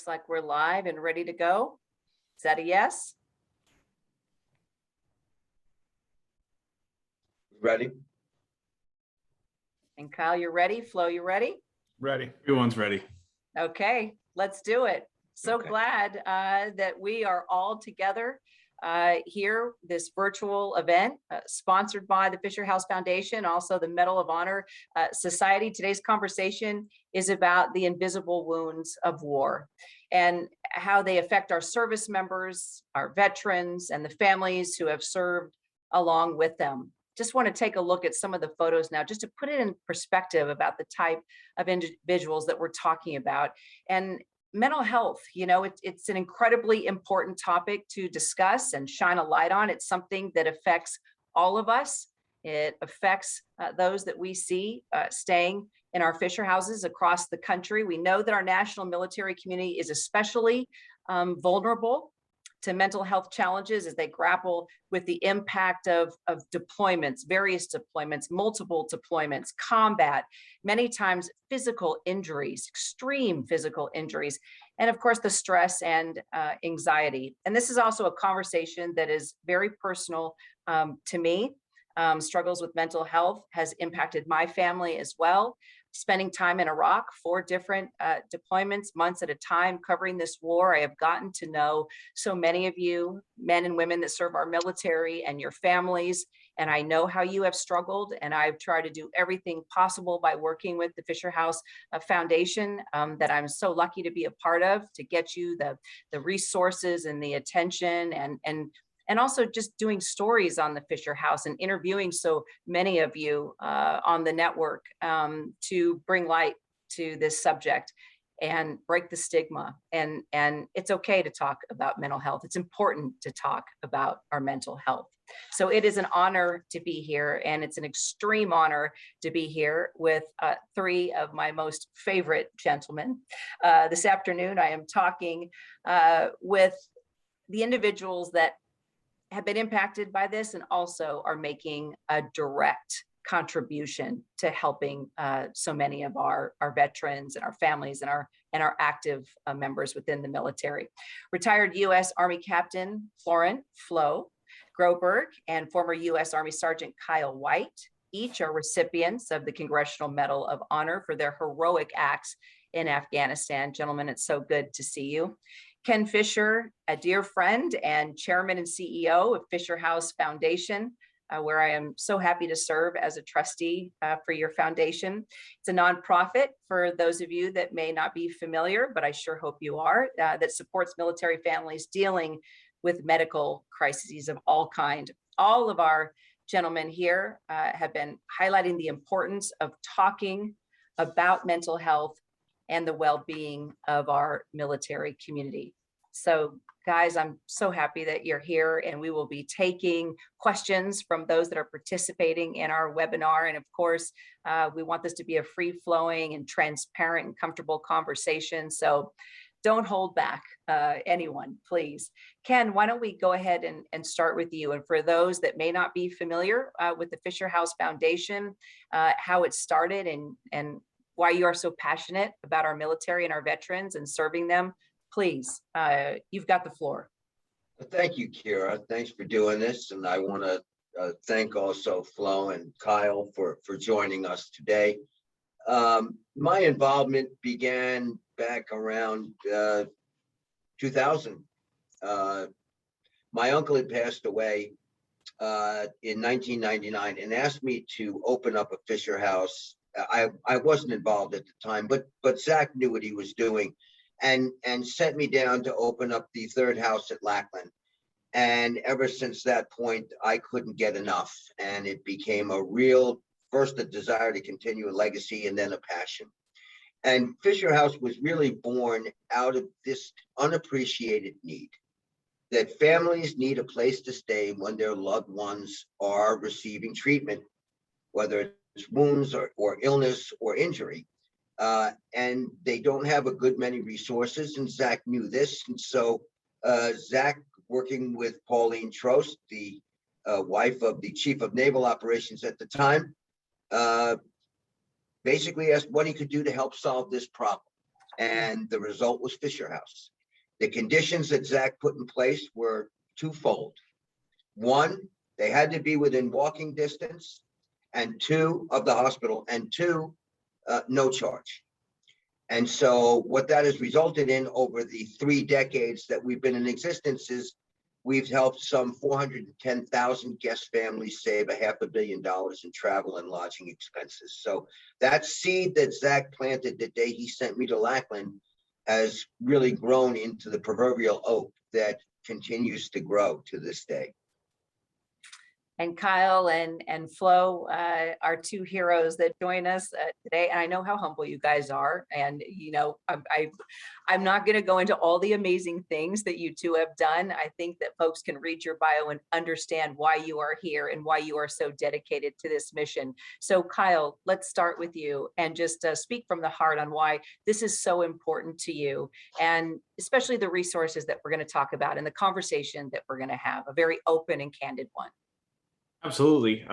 looks like we're live and ready to go. Is that a yes? Ready? And Kyle, you're ready? Flo, you ready? Ready. Everyone's ready. Okay, let's do it. So Okay. glad that we are all together here, this virtual event sponsored by the Fisher House Foundation, also the Medal of Honor Society. Today's conversation is about the invisible wounds of war and how they affect our service members, our veterans, and the families who have served along with them. Just want to take a look at some of the photos now, just to put it in perspective about the type of individuals that we're talking about. And mental health, you know, it's an incredibly important topic to discuss and shine a light on. It's something that affects all of us. It affects those that we see staying in our Fisher houses across the country. We know that our national military community is especially vulnerable to mental health challenges as they grapple with the impact of deployments, various deployments, multiple deployments, combat, many times physical injuries, extreme physical injuries, and of course the stress and anxiety. And this is also a conversation that is very personal to me. Struggles with mental health has impacted my family as well. Spending time in Iraq, 4 different deployments, months at a time, covering this war. I have gotten to know so many of you, men and women that serve our military and your families, and I know how you have struggled, and I've tried to do everything possible by working with the Fisher House Foundation that I'm so lucky to be a part of, to get you the resources and the attention and also just doing stories on the Fisher House and interviewing so many of you on the network to bring light to this subject and break the stigma. And it's okay to talk about mental health. It's important to talk about our mental health. So it is an honor to be here, and it's an extreme honor to be here with 3 of my most favorite gentlemen. This afternoon, I am talking with the individuals that have been impacted by this and also are making a direct contribution to helping so many of our veterans and our families and our active members within the military. Retired U.S. Army Captain Florent Flo Groberg and former U.S. Army Sergeant Kyle White each are recipients of the Congressional Medal of Honor for their heroic acts in Afghanistan. Gentlemen, it's so good to see you. Ken Fisher, a dear friend and chairman and CEO of Fisher House Foundation, where I am so happy to serve as a trustee for your foundation. It's a nonprofit, for those of you that may not be familiar, but I sure hope you are, that supports military families dealing with medical crises of all kind. All of our gentlemen here have been highlighting the importance of talking about mental health and the well-being of our military community. So guys, I'm so happy that you're here, and we will be taking questions from those that are participating in our webinar. And of course, we want this to be a free-flowing and transparent and comfortable conversation. So don't hold back anyone, please. Ken, why don't we go ahead and start with you? And for those that may not be familiar with the Fisher House Foundation, how it started and why you are so passionate about our military and our veterans and serving them, please, you've got the floor. Thank you, Kyra. Thanks for doing this. And I want to thank also Flo and Kyle for joining us today. My involvement began back around 2000. My uncle had passed away in 1999 and asked me to open up a Fisher House. I wasn't involved at the time, but Zach knew what he was doing and sent me down to open up the 3rd house at Lackland. And ever since that point, I couldn't get enough. And it became first a desire to continue a legacy and then a passion. And Fisher House was really born out of this unappreciated need that families need a place to stay when their loved ones are receiving treatment, whether it's wounds or illness or injury. And they don't have a good many resources. And Zach knew this. And so Zach, working with Pauline Trost, the wife of the Chief of Naval Operations at the time, basically asked what he could do to help solve this problem. And the result was Fisher House. The conditions that Zach put in place were twofold. One, they had to be within walking distance, and two, of the hospital, and two, no charge. And so what that has resulted in over the 3 decades that we've been in existence is we've helped some 410,000 guest families save $500 million in travel and lodging expenses. So that seed that Zach planted the day he sent me to Lackland has really grown into the proverbial oak that continues to grow to this day. And Kyle and Flo are 2 heroes that join us today. And I know how humble you guys are. And, you know, I'm not going to go into all the amazing things that you 2 have done. I think that folks can read your bio and understand why you are here and why you are so dedicated to this mission. So Kyle, let's start with you and just speak from the heart on why this is so important to you, and especially the resources that we're going to talk about and the conversation that we're going to have, a very open and candid one. Absolutely.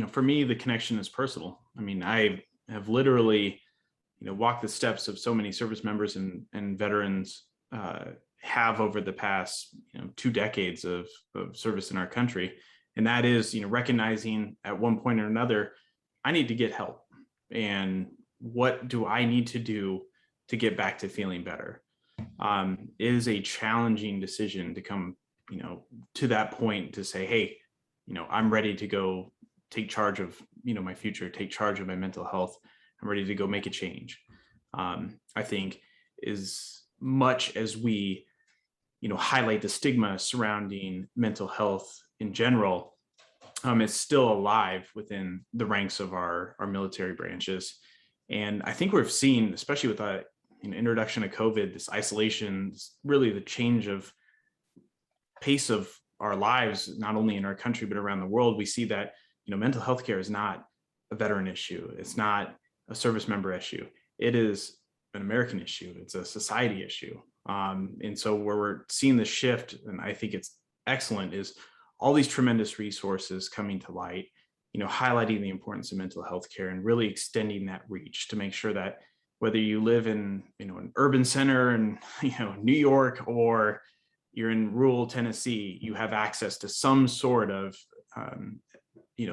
For me, the connection is personal. I mean, I have literally, walked the steps of so many service members and veterans have over the past, 2 decades of service in our country. And that is, recognizing at one point or another, I need to get help. And what do I need to do to get back to feeling better? It is a challenging decision to come, to that point to say, hey, I'm ready to go take charge of, my future, take charge of my mental health. I'm ready to go make a change. I think as much as we, highlight the stigma surrounding mental health in general, it's still alive within the ranks of our military branches. And I think we've seen, especially with the introduction of COVID, this isolation, really the change of pace of our lives, not only in our country, but around the world. We see that, mental health care is not a veteran issue. It's not a service member issue. It is an American issue. It's a society issue. And so where we're seeing the shift, and I think it's excellent, is all these tremendous resources coming to light, highlighting the importance of mental health care and really extending that reach to make sure that whether you live in, an urban center in, New York, or you're in rural Tennessee, you have access to some sort of,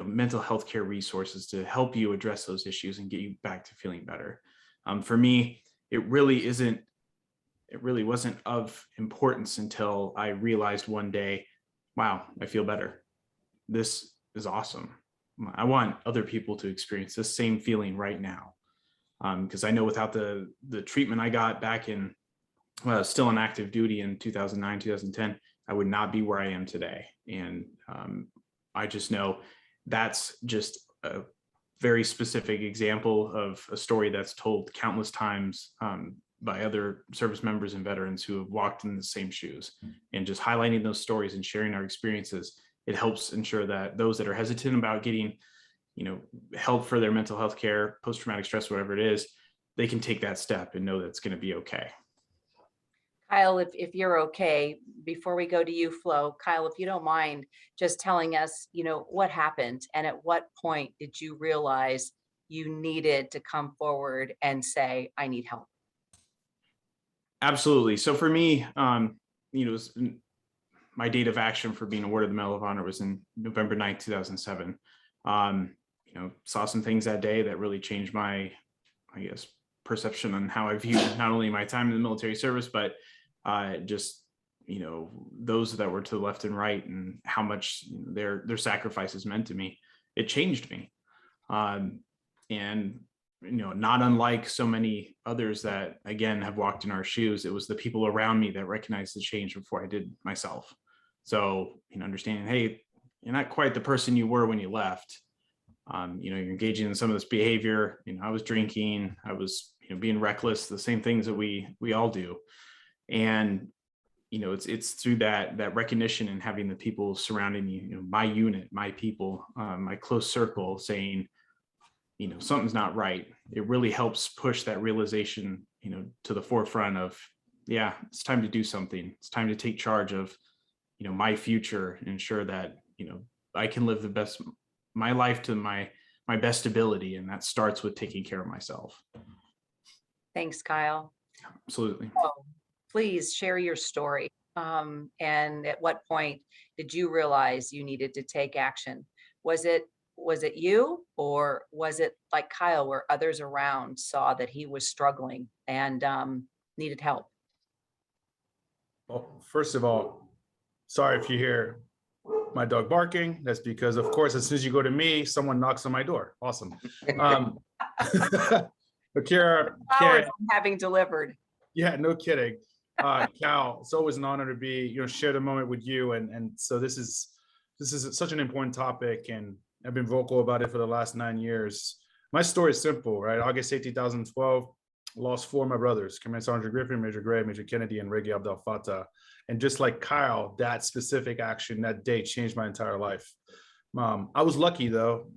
mental health care resources to help you address those issues and get you back to feeling better. For me, it really wasn't of importance until I realized one day, wow, I feel better. This is awesome. I want other people to experience this same feeling right now. Because I know without the treatment I got back in still on active duty in 2009, 2010, I would not be where I am today. And I just know that's just a very specific example of a story that's told countless times by other service members and veterans who have walked in the same shoes. And just highlighting those stories and sharing our experiences, it helps ensure that those that are hesitant about getting, help for their mental health care, post-traumatic stress, whatever it is, they can take that step and know that it's going to be okay. Kyle, if you're okay, before we go to you, Flo, Kyle, if you don't mind just telling us, what happened and at what point did you realize you needed to come forward and say, I need help? Absolutely. So for me, my date of action for being awarded the Medal of Honor was in November 9th, 2007. Saw some things that day that really changed my, perception on how I viewed not only my time in the military service, but just, those that were to the left and right and how much their sacrifices meant to me. It changed me. And, not unlike so many others that, again, have walked in our shoes, it was the people around me that recognized the change before I did myself. So, understanding, hey, you're not quite the person you were when you left. You're engaging in some of this behavior. I was drinking, I was, being reckless, the same things that we all do. And, it's through that recognition and having the people surrounding you, my unit, my people, my close circle saying, something's not right. It really helps push that realization, to the forefront of, yeah, it's time to do something. It's time to take charge of, my future and ensure that, I can live my life to my best ability. And that starts with taking care of myself. Thanks, Kyle. Absolutely. So please share your story. And at what point did you realize you needed to take action? Was it you, or was it like Kyle, where others around saw that he was struggling and needed help? Well, first of all, sorry if you hear my dog barking. That's because, of course, as soon as you go to me, someone knocks on my door. Awesome. But Kyra, Flowers I'm having delivered. yeah, no kidding. Cal, it's always an honor to be, share the moment with you. And so this is such an important topic, and I've been vocal about it for the last 9 years. My story is simple, right? August 8, 2012, lost 4 of my brothers, Command Sergeant Griffin, Major Gray, Major Kennedy, and Reggie Abdel Fattah. And just like Kyle, that specific action that day changed my entire life. I was lucky though.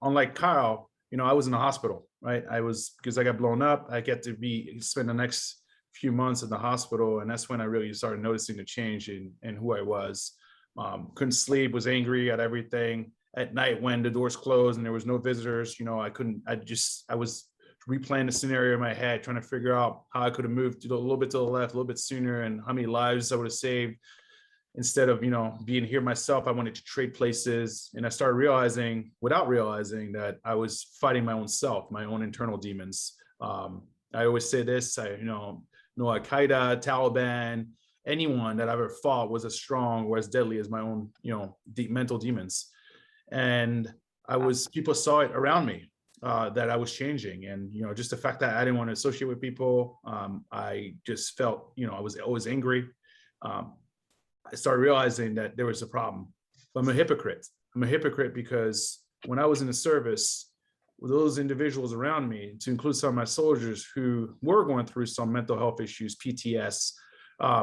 Unlike Kyle, I was in the hospital, right? Because I got blown up, I get to spend the next few months in the hospital. And that's when I really started noticing the change in who I was. Couldn't sleep, was angry at everything. At night when the doors closed and there was no visitors, I was replaying the scenario in my head, trying to figure out how I could have moved a little bit to the left, a little bit sooner, and how many lives I would have saved. Instead of, being here myself, I wanted to trade places. And I started realizing, without realizing, that I was fighting my own self, my own internal demons. I always say this, no Al-Qaeda, Taliban, anyone that I've ever fought was as strong or as deadly as my own, deep mental demons. And people saw it around me, that I was changing. And, just the fact that I didn't want to associate with people, I just felt, I was always angry. I started realizing that there was a problem. But I'm a hypocrite. I'm a hypocrite because when I was in the service, with those individuals around me, to include some of my soldiers who were going through some mental health issues, PTS,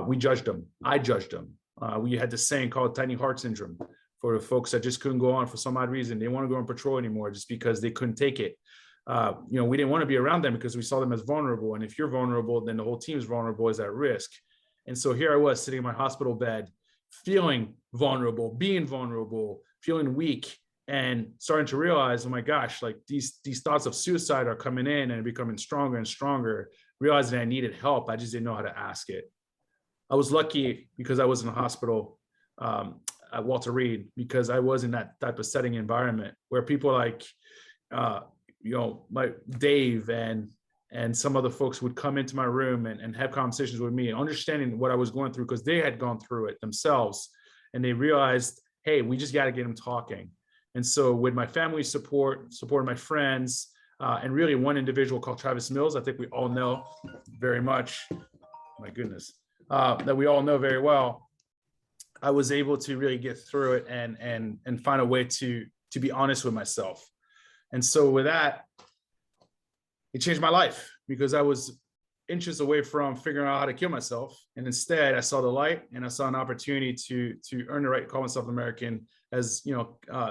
we judged them. I judged them. We had this saying called tiny heart syndrome for the folks that just couldn't go on for some odd reason. They didn't want to go on patrol anymore just because they couldn't take it. We didn't want to be around them because we saw them as vulnerable. And if you're vulnerable, then the whole team is vulnerable, is at risk. And so here I was sitting in my hospital bed, feeling vulnerable, being vulnerable, feeling weak, and starting to realize, oh my gosh, like these thoughts of suicide are coming in and becoming stronger and stronger, realizing I needed help. I just didn't know how to ask it. I was lucky because I was in the hospital at Walter Reed, because I was in that type of setting environment where people like, my Dave and some other folks would come into my room and have conversations with me, understanding what I was going through, because they had gone through it themselves. And they realized, hey, we just got to get them talking. And so with my family's support my friends, and really one individual called Travis Mills, I think we all know very much, my goodness, that we all know very well, I was able to really get through it and find a way to be honest with myself. And so with that, it changed my life, because I was inches away from figuring out how to kill myself. And instead I saw the light, and I saw an opportunity to earn the right to call myself American, as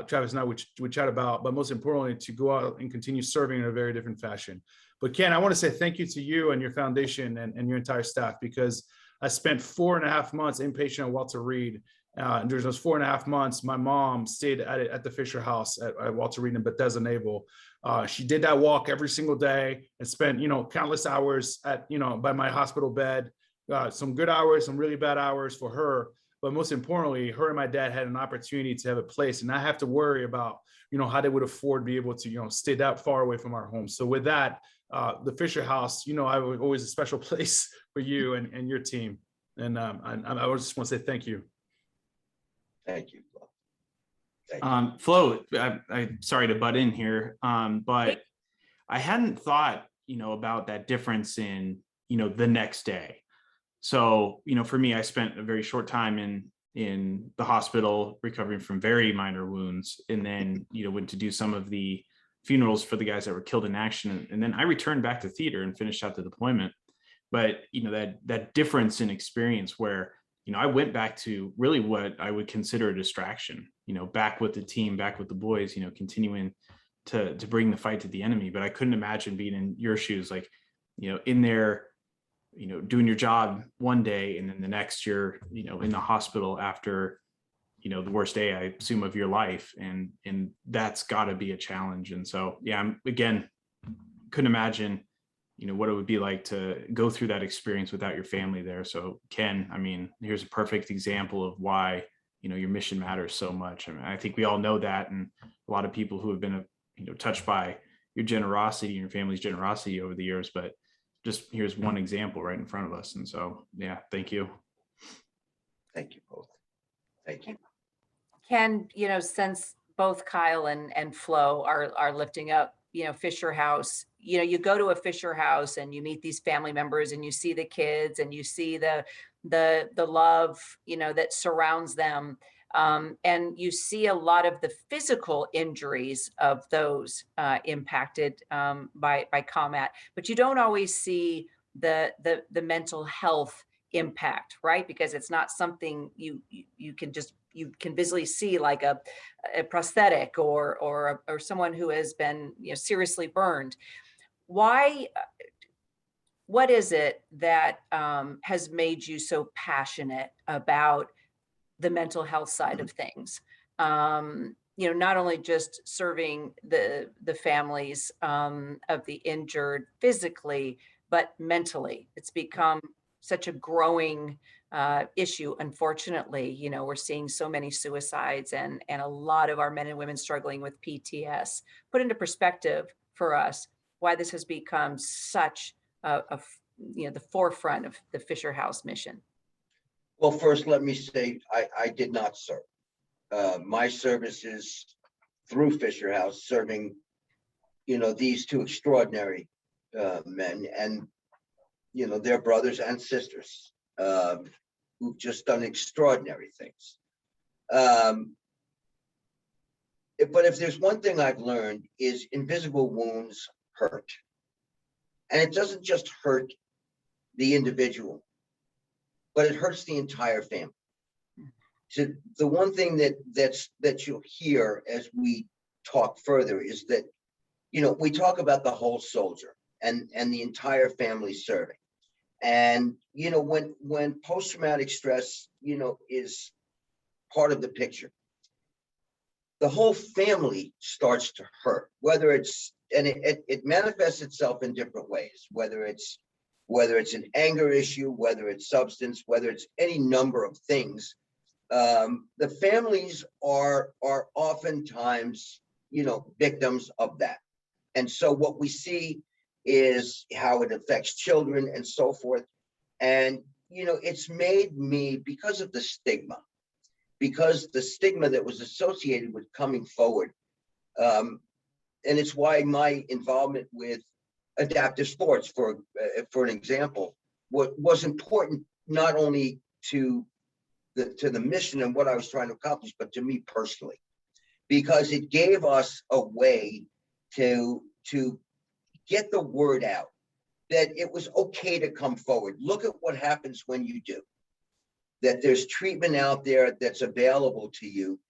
Travis and I would chat about, but most importantly, to go out and continue serving in a very different fashion. But Ken, I want to say thank you to you and your foundation and your entire staff, because I spent 4.5 months inpatient at Walter Reed. During those 4.5 months, my mom stayed at the Fisher House at Walter Reed in Bethesda Naval. She did that walk every single day and spent, countless hours by my hospital bed. Some good hours, some really bad hours for her. But most importantly, her and my dad had an opportunity to have a place, and not have to worry about, how they would afford to be able to, stay that far away from our home. So with that, the Fisher House, I was always a special place for you and your team. And I just want to say thank you. Thank you, Flo. Thank you. Flo, I'm sorry to butt in here, but I hadn't thought, about that difference in, the next day. So, for me, I spent a very short time in the hospital recovering from very minor wounds, and then, went to do some of the funerals for the guys that were killed in action. And then I returned back to theater and finished out the deployment. But, that difference in experience where, I went back to really what I would consider a distraction, back with the team, back with the boys, continuing to bring the fight to the enemy. But I couldn't imagine being in your shoes, like, in there, doing your job one day, and then the next you're, in the hospital after, the worst day, I assume, of your life. And that's gotta be a challenge. And so, yeah, I'm, again, couldn't imagine, what it would be like to go through that experience without your family there. So Ken, I mean, here's a perfect example of why, your mission matters so much. I mean, I think we all know that, and a lot of people who have been, touched by your generosity and your family's generosity over the years, but just here's one example right in front of us. And so, yeah, thank you. Thank you both. Thank you. Ken, since both Kyle and Flo are lifting up, Fisher House, you go to a Fisher House and you meet these family members and you see the kids and you see the love, that surrounds them. And you see a lot of the physical injuries of those impacted by combat, but you don't always see the mental health impact, right? Because it's not something you can visually see, like a prosthetic or someone who has been seriously burned. Why? What is it that has made you so passionate about the mental health side of things? Not only just serving the families of the injured physically, but mentally. It's become such a growing issue. Unfortunately, we're seeing so many suicides and a lot of our men and women struggling with PTS. Put into perspective for us why this has become such the forefront of the Fisher House mission. Well, first, let me say I did not serve. My service is through Fisher House, serving, these two extraordinary men and, their brothers and sisters who've just done extraordinary things. But if there's one thing I've learned is invisible wounds hurt. And it doesn't just hurt the individual, but it hurts the entire family. So the one thing that you'll hear as we talk further is that, we talk about the whole soldier and the entire family serving. And, when post-traumatic stress, is part of the picture, the whole family starts to hurt, whether it's, and it manifests itself in different ways, whether it's an anger issue, whether it's substance, whether it's any number of things. The families are oftentimes, victims of that. And so what we see is how it affects children and so forth. And, it's made me, because of the stigma that was associated with coming forward. And it's why my involvement with adaptive sports, for an example, was important, not only to the mission and what I was trying to accomplish, but to me personally, because it gave us a way to get the word out that it was okay to come forward. Look at what happens when you do, that there's treatment out there that's available to you.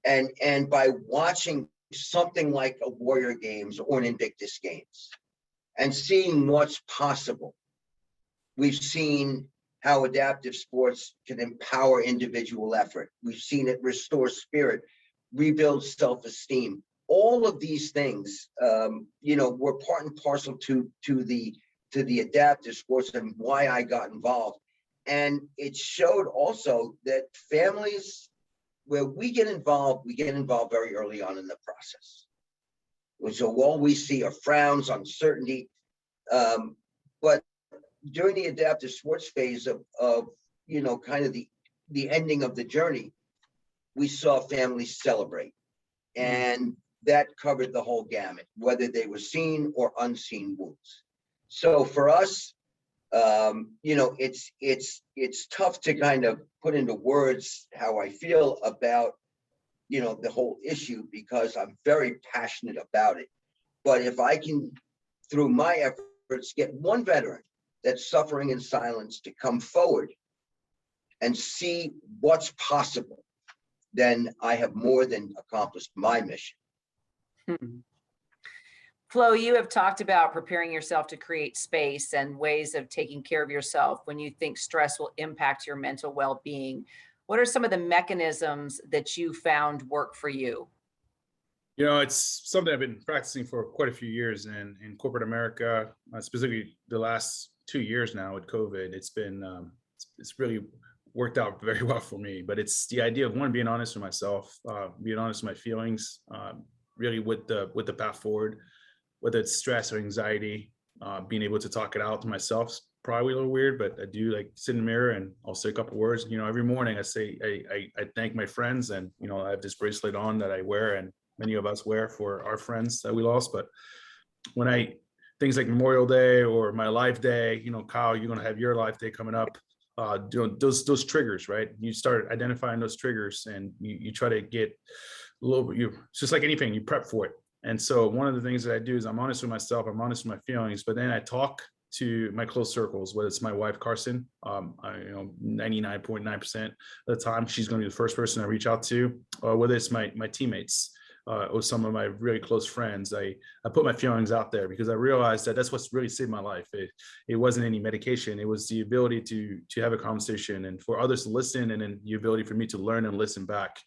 And by watching something like a Warrior Games or an Invictus Games and seeing what's possible, we've seen how adaptive sports can empower individual effort. We've seen it restore spirit, rebuild self-esteem. All of these things, were part and parcel to the adaptive sports and why I got involved. And it showed also that families, where we get involved very early on in the process. So all we see are frowns, uncertainty, but during the adaptive sports phase of kind of the ending of the journey, we saw families celebrate, and that covered the whole gamut, whether they were seen or unseen wounds. So for us, it's tough to kind of put into words how I feel about, the whole issue, because I'm very passionate about it. But if I can, through my efforts, get one veteran that's suffering in silence to come forward and see what's possible, then I have more than accomplished my mission. Flo, you have talked about preparing yourself to create space and ways of taking care of yourself when you think stress will impact your mental well-being. What are some of the mechanisms that you found work for you? It's something I've been practicing for quite a few years in corporate America, specifically the last 2 years now with COVID. It's been, it's really worked out very well for me, but it's the idea of one, being honest with myself, being honest with my feelings, really with the path forward, whether it's stress or anxiety, being able to talk it out to myself. Probably a little weird, but I do like sit in the mirror and I'll say a couple words. Every morning I say, I thank my friends, and, I have this bracelet on that I wear, and many of us wear for our friends that we lost. But when things like Memorial Day or my life day, Kyle, you're going to have your life day coming up. Those triggers, right? You start identifying those triggers, and you try to get a little bit, it's just like anything, you prep for it. And so one of the things that I do is I'm honest with myself, I'm honest with my feelings, but then I talk to my close circles, whether it's my wife, Carson, 99.9% of the time, she's going to be the first person I reach out to, or whether it's my teammates, or some of my really close friends. I put my feelings out there because I realized that that's what's really saved my life. It wasn't any medication. It was the ability to have a conversation and for others to listen, and then the ability for me to learn and listen back,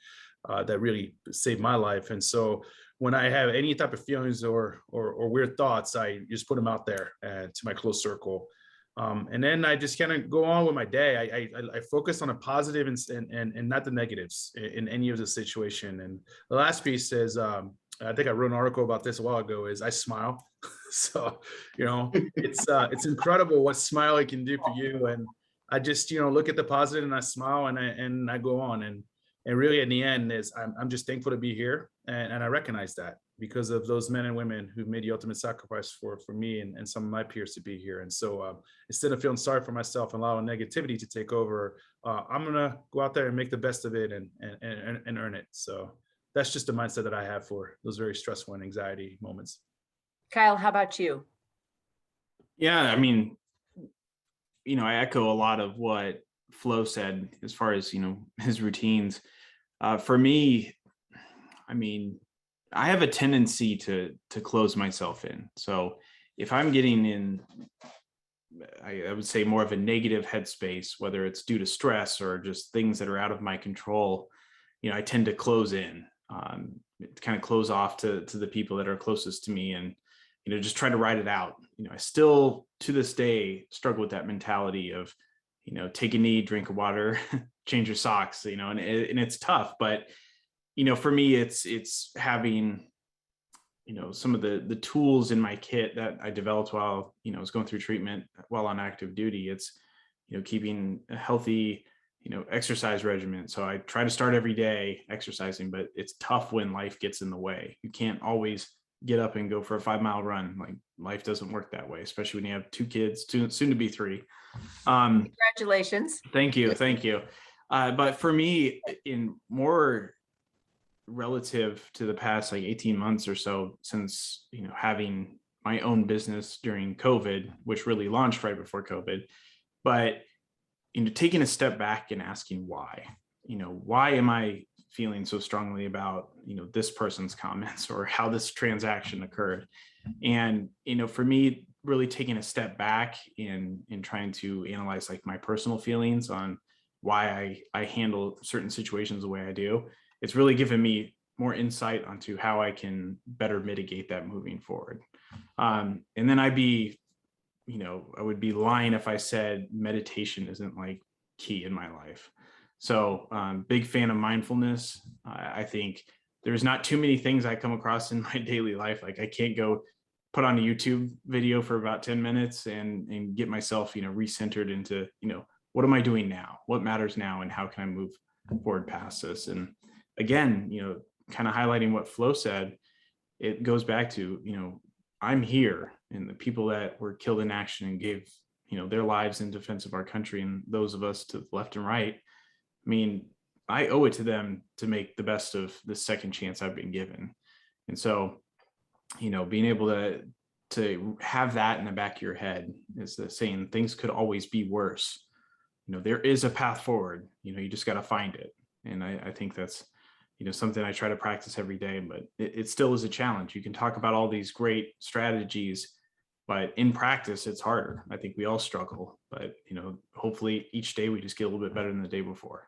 that really saved my life. And so when I have any type of feelings or weird thoughts, I just put them out there to my close circle. And then I just kind of go on with my day. I focus on the positive and not the negatives in any of the situation. And the last piece is, I think I wrote an article about this a while ago, is I smile. So, it's incredible what smiling can do for you. And I just, look at the positive and I smile, and I go on. And really in the end is I'm just thankful to be here. And I recognize that because of those men and women who made the ultimate sacrifice for me and some of my peers to be here. And so instead of feeling sorry for myself and allowing negativity to take over, I'm going to go out there and make the best of it and earn it. So that's just the mindset that I have for those very stressful and anxiety moments. Kyle, how about you? Yeah, I mean, I echo a lot of what Flo said as far as, his routines. For me, I mean, I have a tendency to close myself in. So if I'm getting in, I would say more of a negative headspace, whether it's due to stress or just things that are out of my control, I tend to close in, kind of close off to the people that are closest to me, and, just try to ride it out. I still to this day struggle with that mentality of, take a knee, drink of water, change your socks, and it's tough. But, for me, it's having, some of the tools in my kit that I developed while, I was going through treatment while on active duty. It's, keeping a healthy, exercise regimen. So I try to start every day exercising, but it's tough when life gets in the way. You can't always get up and go for a 5-mile run. Like, life doesn't work that way, especially when you have 2 kids, soon to be 3. Congratulations. Thank you. But for me, in more relative to the past, like 18 months or so, since, having my own business during COVID, which really launched right before COVID, but, taking a step back and asking why am I feeling so strongly about, this person's comments or how this transaction occurred. And, for me, really taking a step back in trying to analyze like my personal feelings on why I handle certain situations the way I do, it's really given me more insight onto how I can better mitigate that moving forward. And then I would be lying if I said meditation isn't like key in my life. So big fan of mindfulness. I think there's not too many things I come across in my daily life. Like, I can't go put on a YouTube video for about 10 minutes and get myself, recentered into, what am I doing now? What matters now? And how can I move forward past this? And again, kind of highlighting what Flo said, it goes back to, I'm here, and the people that were killed in action and gave, their lives in defense of our country, and those of us to the left and right. I mean, I owe it to them to make the best of the second chance I've been given. And so, being able to have that in the back of your head is the saying, things could always be worse. There is a path forward, you just got to find it. And I think that's, something I try to practice every day, but it still is a challenge. You can talk about all these great strategies, but in practice, it's harder. I think we all struggle, but, hopefully each day we just get a little bit better than the day before.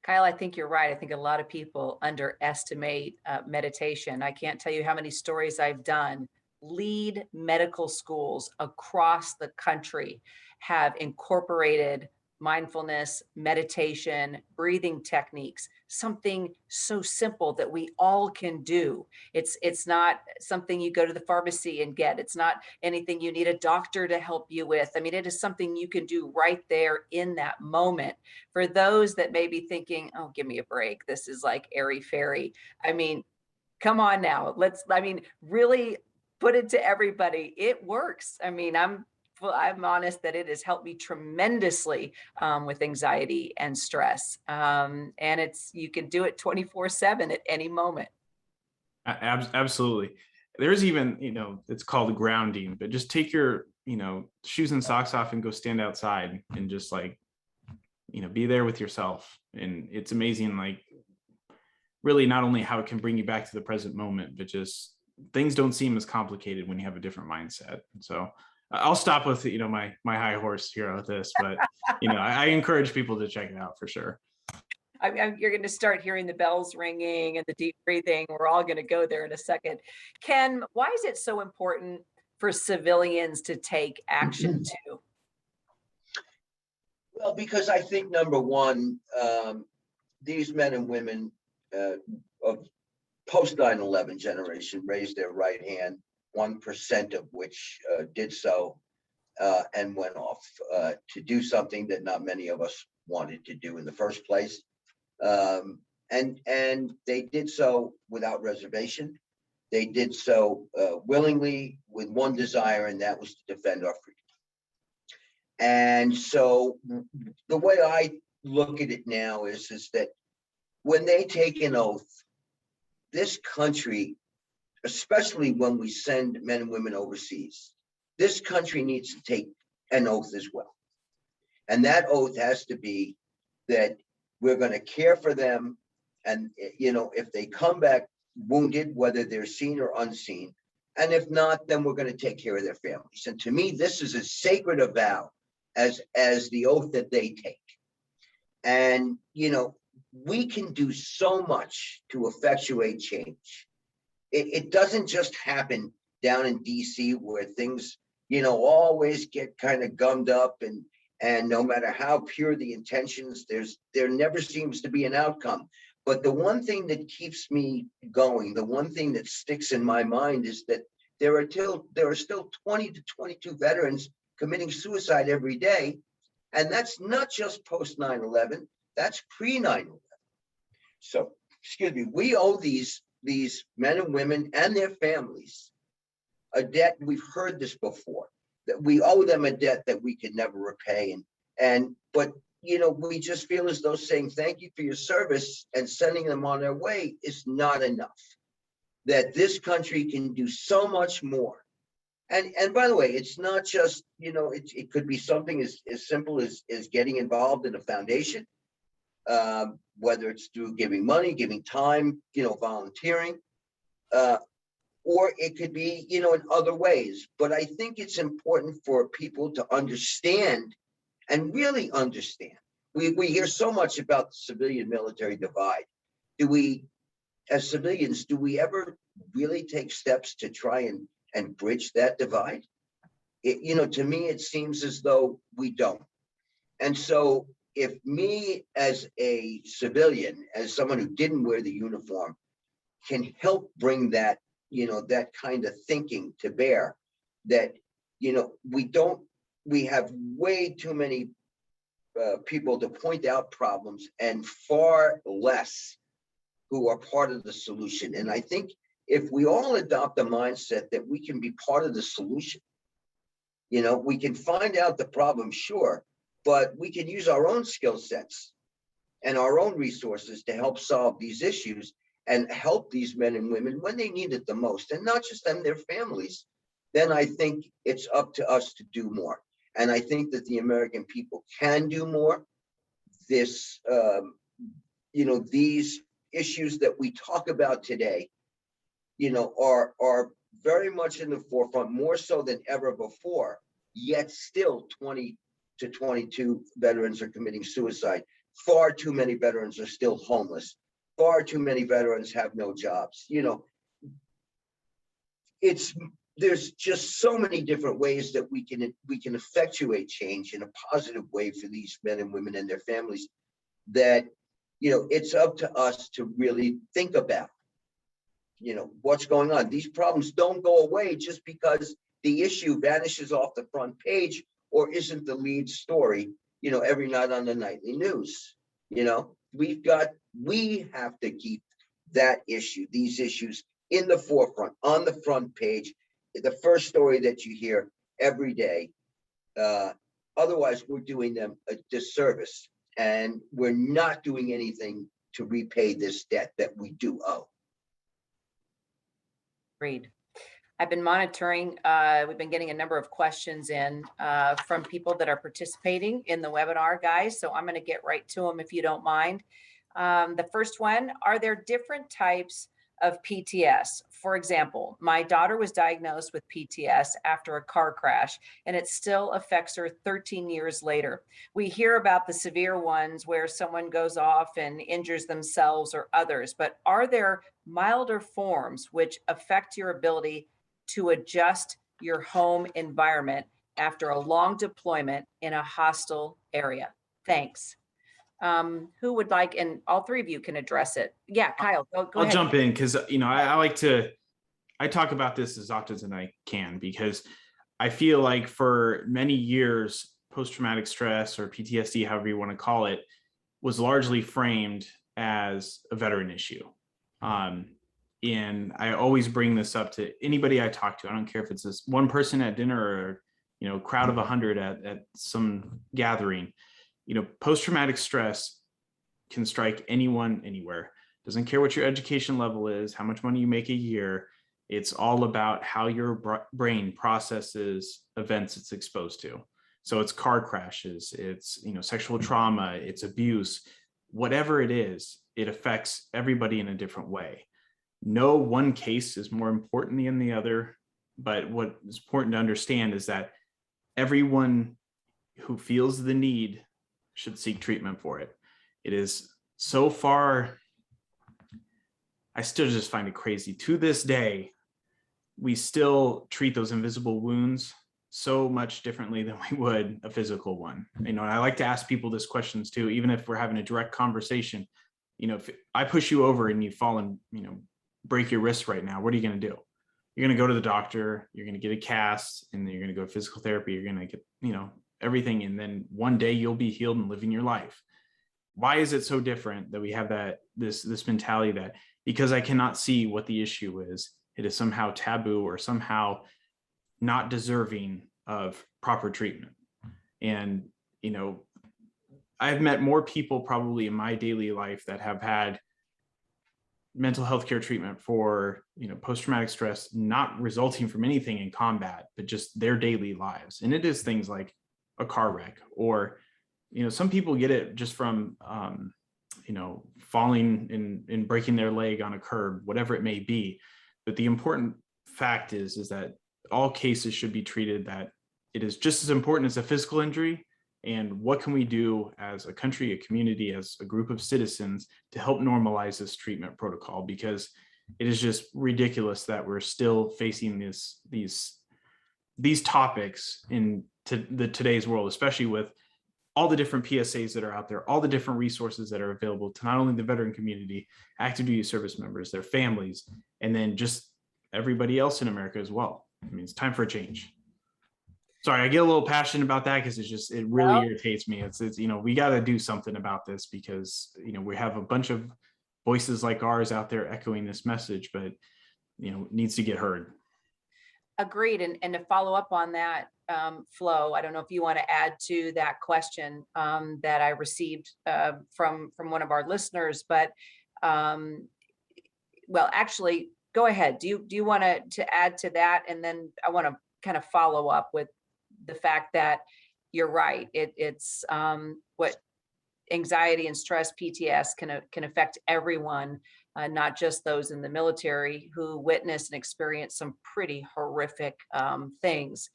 Kyle, I think you're right. I think a lot of people underestimate meditation. I can't tell you how many stories I've done. Lead medical schools across the country have incorporated mindfulness, meditation, breathing techniques, something so simple that we all can do. It's not something you go to the pharmacy and get. It's not anything you need a doctor to help you with. I mean, it is something you can do right there in that moment. For those that may be thinking, oh, give me a break, this is like airy fairy. I mean, come on now. Really put it to everybody. It works. I mean, I'm honest that it has helped me tremendously with anxiety and stress. And you can do it 24/7 at any moment. Absolutely. There's even, it's called grounding, but just take your, shoes and socks off and go stand outside and just like, be there with yourself. And it's amazing, like really not only how it can bring you back to the present moment, but just things don't seem as complicated when you have a different mindset. So I'll stop with, my high horse here with this, but, I encourage people to check it out for sure. You're going to start hearing the bells ringing and the deep breathing. We're all going to go there in a second. Ken, why is it so important for civilians to take action too? Well, because I think number one, these men and women of post 9/11 generation raised their right hand, 1% of which did so and went off to do something that not many of us wanted to do in the first place. And they did so without reservation. They did so willingly with one desire, and that was to defend our freedom. And so the way I look at it now is that when they take an oath, this country, especially when we send men and women overseas, this country needs to take an oath as well. And that oath has to be that we're going to care for them. And, if they come back wounded, whether they're seen or unseen, and if not, then we're going to take care of their families. And to me, this is as sacred a vow as the oath that they take. And, we can do so much to effectuate change. It doesn't just happen down in DC where things, always get kind of gummed up and no matter how pure the intentions, there never seems to be an outcome. But the one thing that keeps me going, the one thing that sticks in my mind is that there are still 20 to 22 veterans committing suicide every day. And that's not just post 9/11, that's pre 9/11. So, excuse me, we owe these men and women and their families a debt. We've heard this before, that we owe them a debt that we could never repay. But we just feel as though saying thank you for your service and sending them on their way is not enough. That this country can do so much more. And by the way, it's not just, it could be something as simple as getting involved in a foundation, whether it's through giving money, giving time, volunteering, or it could be, in other ways. But I think it's important for people to understand and really understand. We hear so much about the civilian military divide. As civilians, do we ever really take steps to try and bridge that divide? To me, it seems as though we don't. And so if me as a civilian, as someone who didn't wear the uniform, can help bring that, that kind of thinking to bear, that, we have way too many people to point out problems and far less who are part of the solution. And I think if we all adopt the mindset that we can be part of the solution, we can find out the problem, sure, but we can use our own skill sets and our own resources to help solve these issues and help these men and women when they need it the most, and not just them, their families. Then I think it's up to us to do more. And I think that the American people can do more. These issues that we talk about today, are very much in the forefront, more so than ever before, yet still 20 to 22 veterans are committing suicide. far too many veterans are still homeless. Far too many veterans have no jobs. You know, there's just so many different ways that we can effectuate change in a positive way for these men and women and their families, that, you know, it's up to us to really think about, you know, what's going on. These problems don't go away just because the issue vanishes off the front page or isn't the lead story, you know, every night on the nightly news. You know, we have to keep that issue, these issues in the forefront, on the front page, the first story that you hear every day. Otherwise, we're doing them a disservice, and we're not doing anything to repay this debt that we do owe. Agreed. I've been monitoring, we've been getting a number of questions in from people that are participating in the webinar, guys. So I'm going to get right to them if you don't mind. The first one, are there different types of PTS? For example, my daughter was diagnosed with PTS after a car crash, and it still affects her 13 years later. We hear about the severe ones where someone goes off and injures themselves or others, but are there milder forms which affect your ability to adjust your home environment after a long deployment in a hostile area? Thanks. Who would like, and all three of you can address it. Yeah, Kyle, go I'll ahead. jump in because, you know, I like to, I talk about this as often as I can, because I feel like for many years, post-traumatic stress or PTSD, however you want to call it, was largely framed as a veteran issue. And I always bring this up to anybody I talk to. I don't care if it's this one person at dinner or, you know, crowd of 100 at some gathering. You know, post-traumatic stress can strike anyone, anywhere. Doesn't care what your education level is, how much money you make a year. It's all about how your brain processes events it's exposed to. So it's car crashes, it's, you know, sexual trauma, it's abuse, whatever it is, it affects everybody in a different way. No one case is more important than the other, but what is important to understand is that everyone who feels the need should seek treatment for it. It is so far, I still just find it crazy. To this day, we still treat those invisible wounds so much differently than we would a physical one. You know, and I like to ask people this questions too, even if we're having a direct conversation. You know, if I push you over and you fall and, you know, break your wrist right now, what are you going to do? You're going to go to the doctor, you're going to get a cast, and then you're going to go to physical therapy, you're going to get, you know, everything. And then one day you'll be healed and living your life. Why is it so different that we have that, this mentality that because I cannot see what the issue is, it is somehow taboo or somehow not deserving of proper treatment? And, you know, I've met more people probably in my daily life that have had mental health care treatment for, you know, post-traumatic stress, not resulting from anything in combat, but just their daily lives. And it is things like a car wreck, or, you know, some people get it just from, you know, falling and breaking their leg on a curb, whatever it may be. But the important fact is that all cases should be treated that it is just as important as a physical injury. And what can we do as a country, a community, as a group of citizens to help normalize this treatment protocol? Because it is just ridiculous that we're still facing these topics in today's world, especially with all the different PSAs that are out there, all the different resources that are available to not only the veteran community, active duty service members, their families, and then just everybody else in America as well. I mean, it's time for a change. Sorry, I get a little passionate about that because it really irritates me. It's you know, we got to do something about this because, you know, we have a bunch of voices like ours out there echoing this message, but, you know, it needs to get heard. Agreed. And to follow up on that, Flo, I don't know if you want to add to that question that I received from one of our listeners, but well, actually, go ahead. Do you want to add to that? And then I want to kind of follow up with the fact that you're right. It's what anxiety and stress, PTS can affect everyone not just those in the military who witnessed and experienced some pretty horrific things.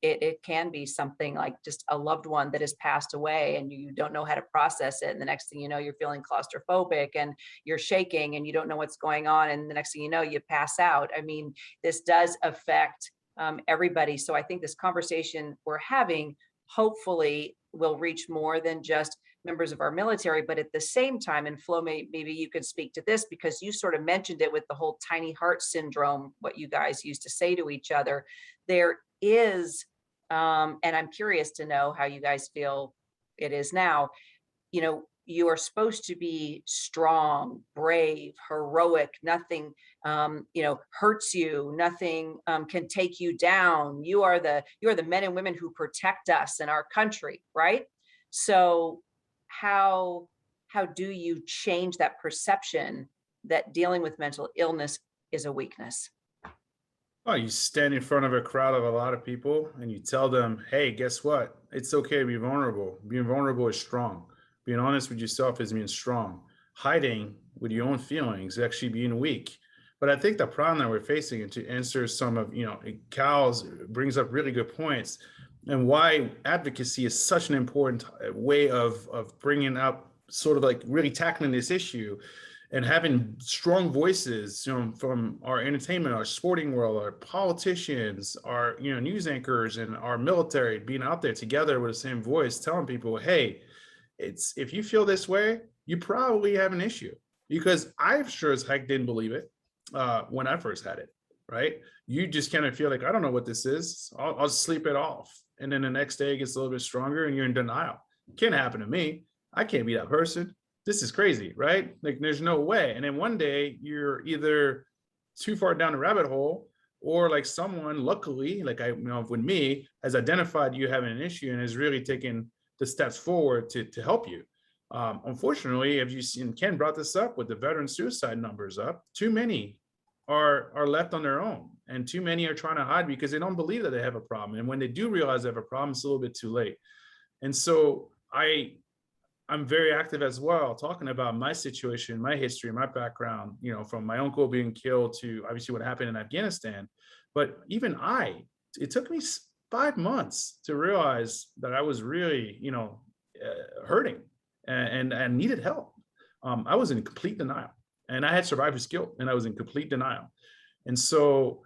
It can be something like just a loved one that has passed away and you don't know how to process it. And the next thing you know, you're feeling claustrophobic and you're shaking and you don't know what's going on. And the next thing you know, you pass out. I mean, this does affect everybody. So I think this conversation we're having hopefully will reach more than just members of our military, but at the same time, and Flo, maybe you could speak to this because you sort of mentioned it with the whole tiny heart syndrome, what you guys used to say to each other. There is, and I'm curious to know how you guys feel it is now, you know, you are supposed to be strong, brave, heroic, nothing, you know, hurts you, nothing can take you down. You are the men and women who protect us and our country, right? So how do you change that perception that dealing with mental illness is a weakness? Oh, you stand in front of a crowd of a lot of people and you tell them, hey, guess what? It's okay to be vulnerable. Being vulnerable is strong. Being honest with yourself is being strong. Hiding with your own feelings is actually being weak. But I think the problem that we're facing, and to answer some of, you know, Cal's brings up really good points, and why advocacy is such an important way of bringing up sort of like really tackling this issue and having strong voices, you know, from our entertainment, our sporting world, our politicians, our, you know, news anchors and our military being out there together with the same voice, telling people, hey, it's, if you feel this way, you probably have an issue. Because I sure as heck didn't believe it when I first had it, right? You just kind of feel like, I don't know what this is. I'll sleep it off. And then the next day it gets a little bit stronger and you're in denial. Can't happen to me. I can't be that person. This is crazy, right? Like there's no way. And then one day you're either too far down the rabbit hole, or like someone, luckily, like I, you know, with me, has identified you having an issue and has really taken the steps forward to help you. Unfortunately, as you seen, Ken brought this up with the veteran suicide numbers up, too many are left on their own, and too many are trying to hide because they don't believe that they have a problem. And when they do realize they have a problem, it's a little bit too late. And so I'm very active as well, talking about my situation, my history, my background, you know, from my uncle being killed to obviously what happened in Afghanistan. But even it took me 5 months to realize that I was really, you know, hurting and needed help. I was in complete denial, and I had survivor's guilt, and I was in complete denial. And so,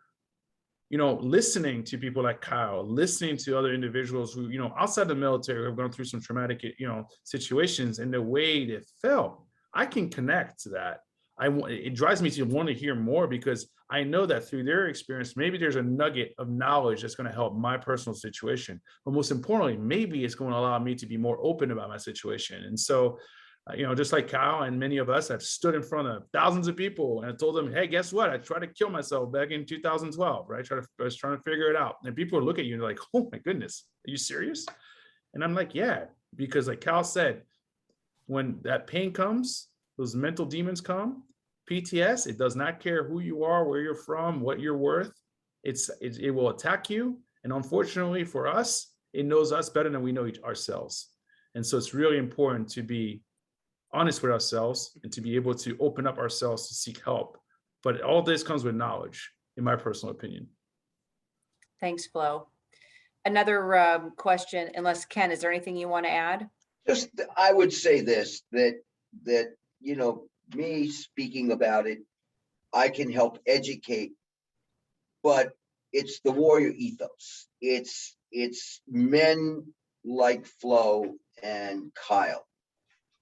you know, listening to people like Kyle, listening to other individuals who, you know, outside the military who have gone through some traumatic, you know, situations and the way they felt, I can connect to that. It drives me to want to hear more because I know that through their experience, maybe there's a nugget of knowledge that's going to help my personal situation. But most importantly, maybe it's going to allow me to be more open about my situation. And so, you know, just like Kyle and many of us have stood in front of thousands of people and I told them, hey, guess what? I tried to kill myself back in 2012, right? I was trying to figure it out. And people look at you and they're like, oh my goodness, are you serious? And I'm like, yeah, because like Kyle said, when that pain comes, those mental demons come, PTS, it does not care who you are, where you're from, what you're worth. It will attack you. And unfortunately for us, it knows us better than we know ourselves. And so it's really important to be honest with ourselves and to be able to open up ourselves to seek help. But all this comes with knowledge, in my personal opinion. Thanks, Flo. Another question, unless Ken, is there anything you want to add? Just, I would say this, that, you know, me speaking about it, I can help educate, but it's the warrior ethos. It's men like Flo and Kyle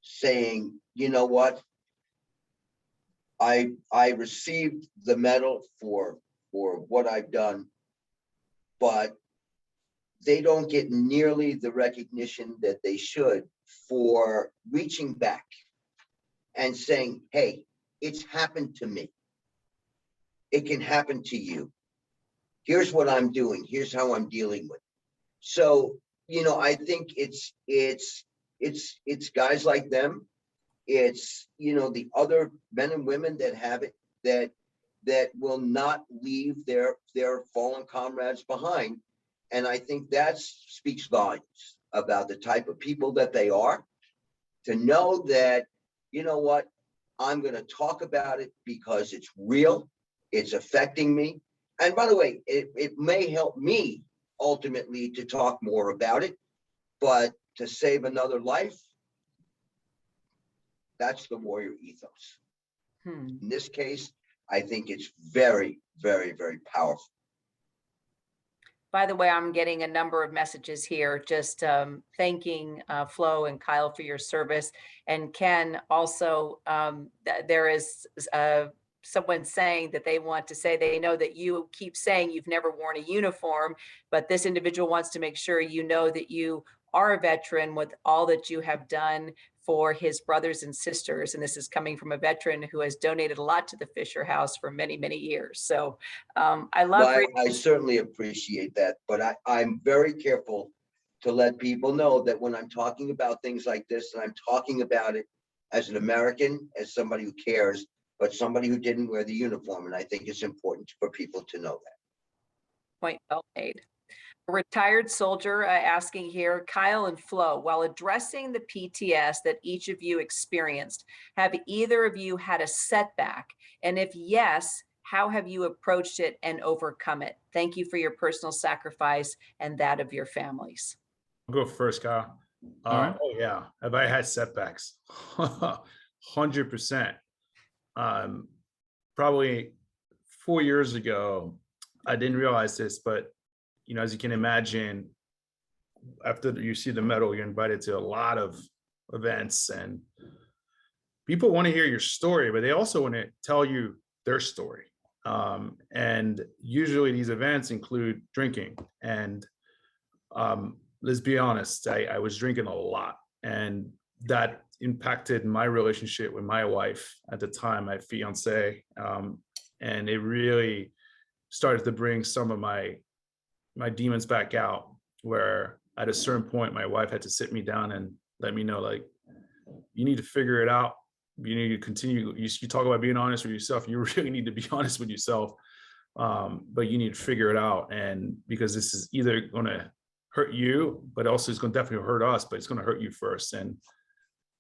saying, you know what, I received the medal for what I've done, but they don't get nearly the recognition that they should for reaching back and saying, hey, it's happened to me. It can happen to you. Here's what I'm doing. Here's how I'm dealing with it. So, you know, I think it's guys like them. It's, you know, the other men and women that have it, that will not leave their fallen comrades behind. And I think that speaks volumes about the type of people that they are, to know that, you know what, I'm going to talk about it because it's real. It's affecting me. And by the way, it may help me ultimately to talk more about it, but to save another life, that's the warrior ethos. In this case, I think it's very, very, very powerful. By the way, I'm getting a number of messages here, just thanking Flo and Kyle for your service. And Ken, also, there is someone saying that they want to say they know that you keep saying you've never worn a uniform, but this individual wants to make sure you know that you are a veteran with all that you have done for his brothers and sisters. And this is coming from a veteran who has donated a lot to the Fisher House for many, many years. So I love Well, I certainly appreciate that, but I'm very careful to let people know that when I'm talking about things like this, and I'm talking about it as an American, as somebody who cares, but somebody who didn't wear the uniform. And I think it's important for people to know that. Point well made. A retired soldier asking here, Kyle and Flo, while addressing the PTS that each of you experienced, have either of you had a setback? And if yes, how have you approached it and overcome it? Thank you for your personal sacrifice and that of your families. I'll go first, Kyle. All right. Oh yeah, have I had setbacks? 100%. Probably 4 years ago, I didn't realize this, but as you can imagine, after you see the medal, you're invited to a lot of events, and people want to hear your story, but they also want to tell you their story. And usually these events include drinking. And let's be honest, I was drinking a lot, and that impacted my relationship with my wife at the time, my fiance. And it really started to bring some of my demons back out, where at a certain point, my wife had to sit me down and let me know, like, you need to figure it out. You need to continue. You talk about being honest with yourself. You really need to be honest with yourself. But you need to figure it out. And because this is either going to hurt you, but also it's going to definitely hurt us, but it's going to hurt you first. And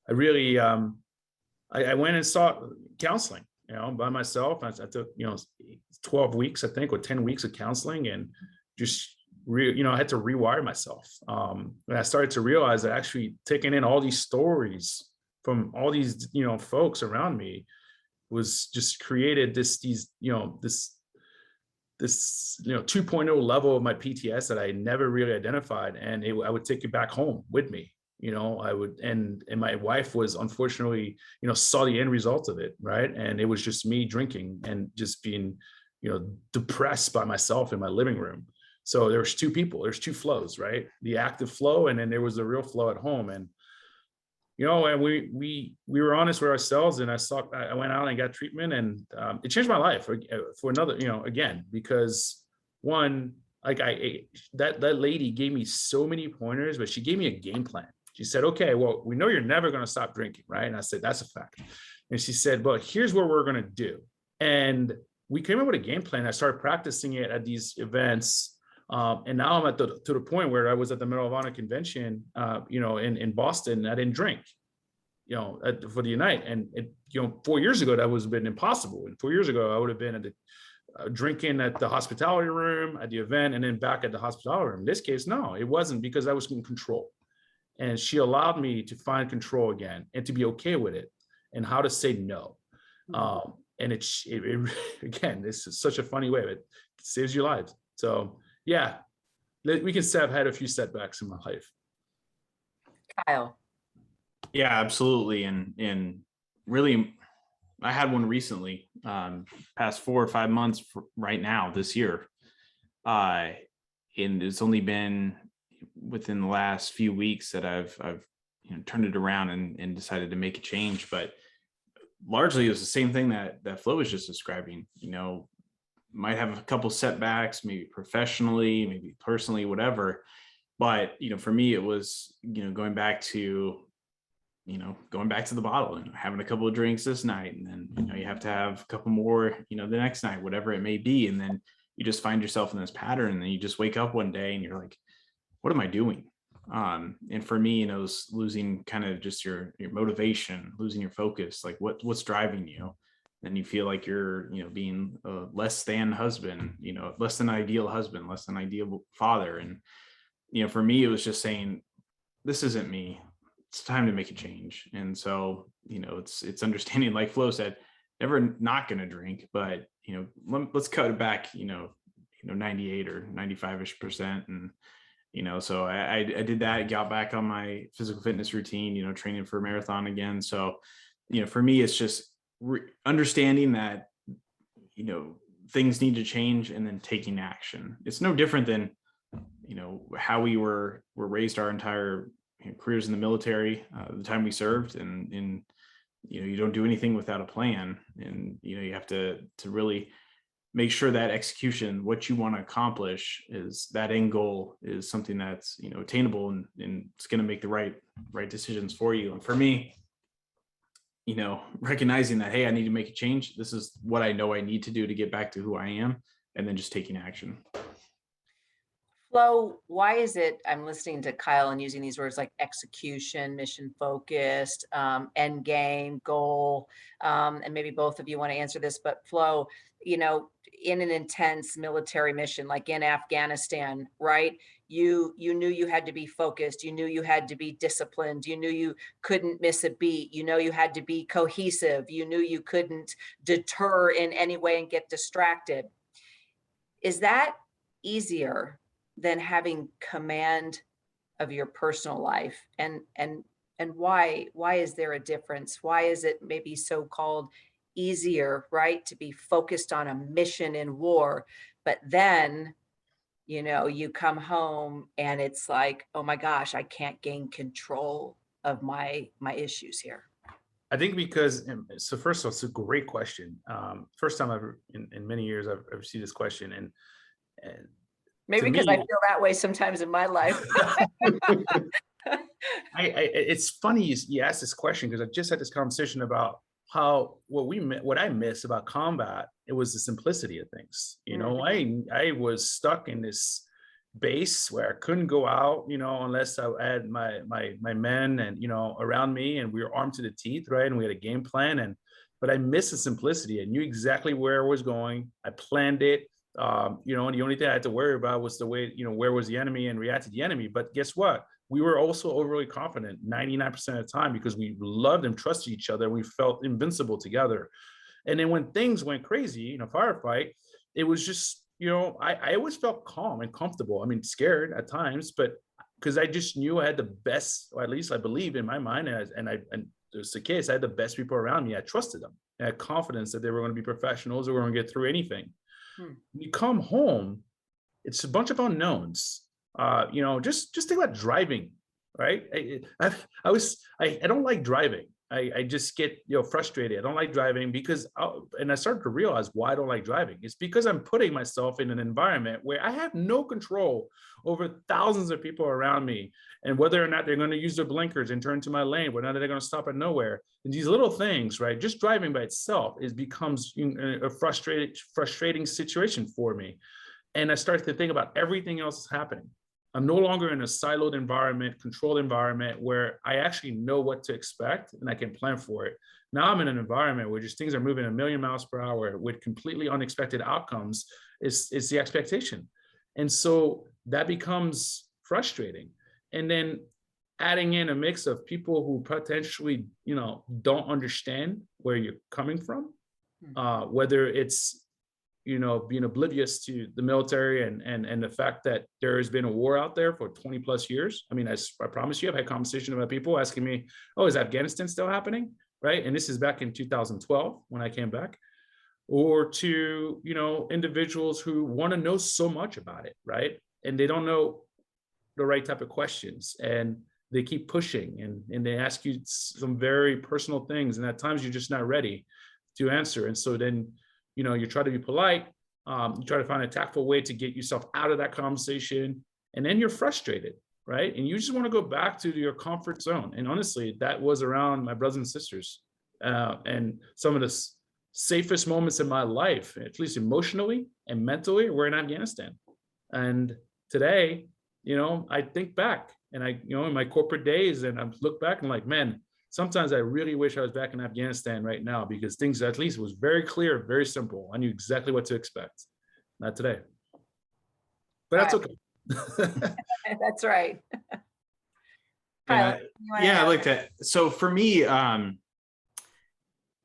I really, I went and sought counseling, by myself. I took, 12 weeks, I think, or 10 weeks of counseling, and just, I had to rewire myself. And I started to realize that actually taking in all these stories from all these, folks around me was just created this 2.0 level of my PTS that I never really identified. And I would take it back home with me. I would, and my wife was unfortunately, saw the end result of it. Right. And it was just me drinking and just being, depressed by myself in my living room. So there's two people, there's two flows, right? The active flow, and then there was the real flow at home. And, and we were honest with ourselves, and I went out and got treatment, and it changed my life for another, again, because one, like that lady gave me so many pointers, but she gave me a game plan. She said, okay, well, we know you're never going to stop drinking, right? And I said, that's a fact. And she said, but here's what we're going to do. And we came up with a game plan. I started practicing it at these events. And now I'm to the point where I was at the Medal of Honor convention, in Boston. I didn't drink, for the Unite. And 4 years ago, that would have been impossible. And 4 years ago, I would have been at the drinking at the hospitality room, at the event, and then back at the hospitality room. In this case, no, it wasn't, because I was in control. And she allowed me to find control again and to be okay with it and how to say no. And it again, this is such a funny way, but it saves your lives. So yeah, we can say I've had a few setbacks in my life. Kyle. Yeah, absolutely. And really, I had one recently, past 4 or 5 months right now this year. And it's only been within the last few weeks that I've turned it around and decided to make a change. But largely it was the same thing that Flo was just describing. Might have a couple setbacks, maybe professionally, maybe personally, whatever. But for me, it was going back to the bottle and having a couple of drinks this night, and then you have to have a couple more the next night, whatever it may be. And then you just find yourself in this pattern, and then you just wake up one day and you're like, what am I doing? And for me, it was losing kind of just your motivation, losing your focus, like what's driving you. Then you feel like you're, being a less than husband, less than ideal husband, less than ideal father. And, for me, it was just saying, this isn't me. It's time to make a change. And so, it's understanding, like Flo said, never not going to drink, but, let's cut it back, 98 or 95-ish%. And, so I did that, got back on my physical fitness routine, training for a marathon again. So, for me, it's just understanding that, things need to change and then taking action. It's no different than, how we were raised our entire careers in the military, the time we served, and you don't do anything without a plan. And, you have to really make sure that execution, what you want to accomplish, is that end goal is something that's, attainable, and it's going to make the right decisions for you. And for me, recognizing that, hey, I need to make a change. This is what I know I need to do to get back to who I am, and then just taking action. Flo, why is it I'm listening to Kyle and using these words like execution, mission focused, end game, goal, and maybe both of you want to answer this, but Flo, in an intense military mission, like in Afghanistan, right? You knew you had to be focused. You knew you had to be disciplined. You knew you couldn't miss a beat. You had to be cohesive. You knew you couldn't deter in any way and get distracted. Is that easier than having command of your personal life? And why is there a difference? Why is it maybe so-called easier, right, to be focused on a mission in war, but then you come home and it's like, oh my gosh, I can't gain control of my issues here? I think because, so first of all, it's a great question. First time ever in many years I've received this question, and maybe because I feel that way sometimes in my life. It's funny you asked this question, because I just had this conversation about how what I miss about combat, it was the simplicity of things. I was stuck in this base where I couldn't go out, unless I had my men and around me, and we were armed to the teeth, right? And we had a game plan, but I missed the simplicity. I knew exactly where I was going. I planned it. And the only thing I had to worry about was the way, where was the enemy, and react to the enemy. But guess what? We were also overly confident 99% of the time, because we loved and trusted each other. We felt invincible together. And then when things went crazy in a firefight, it was just, I always felt calm and comfortable. I mean, scared at times, but because I just knew I had the best, or at least I believe in my mind, and it was the case, I had the best people around me. I trusted them. I had confidence that they were going to be professionals, or were going to get through anything. When you come home, it's a bunch of unknowns. Just think about driving, right? I don't like driving. I just get frustrated. I don't like driving because and I started to realize why I don't like driving. It's because I'm putting myself in an environment where I have no control over thousands of people around me, and whether or not they're going to use their blinkers and turn to my lane, whether or not they're going to stop at nowhere. And these little things, right? Just driving by itself becomes a frustrating situation for me. And I started to think about everything else that's happening. I'm no longer in a siloed environment, controlled environment, where I actually know what to expect and I can plan for it. Now I'm in an environment where just things are moving a million miles per hour with completely unexpected outcomes. It's the expectation. And so that becomes frustrating. And then adding in a mix of people who potentially, don't understand where you're coming from, whether it's being oblivious to the military and the fact that there has been a war out there for 20 plus years. I mean, I promise you, I've had conversations about people asking me, oh, is Afghanistan still happening? Right. And this is back in 2012 when I came back. Or to, individuals who want to know so much about it, right? And they don't know the right type of questions, and they keep pushing and they ask you some very personal things. And at times you're just not ready to answer. And so then, you try to be polite, you try to find a tactful way to get yourself out of that conversation, and then you're frustrated, right? And you just want to go back to your comfort zone. And honestly, that was around my brothers and sisters. And some of the safest moments in my life, at least emotionally and mentally, were in Afghanistan. And today, I think back And in my corporate days, and I look back and like, man, sometimes I really wish I was back in Afghanistan right now, because things at least was very clear, very simple. I knew exactly what to expect. Not today, but that's okay. That's right. Yeah, You wanna yeah, I add? like that. So for me,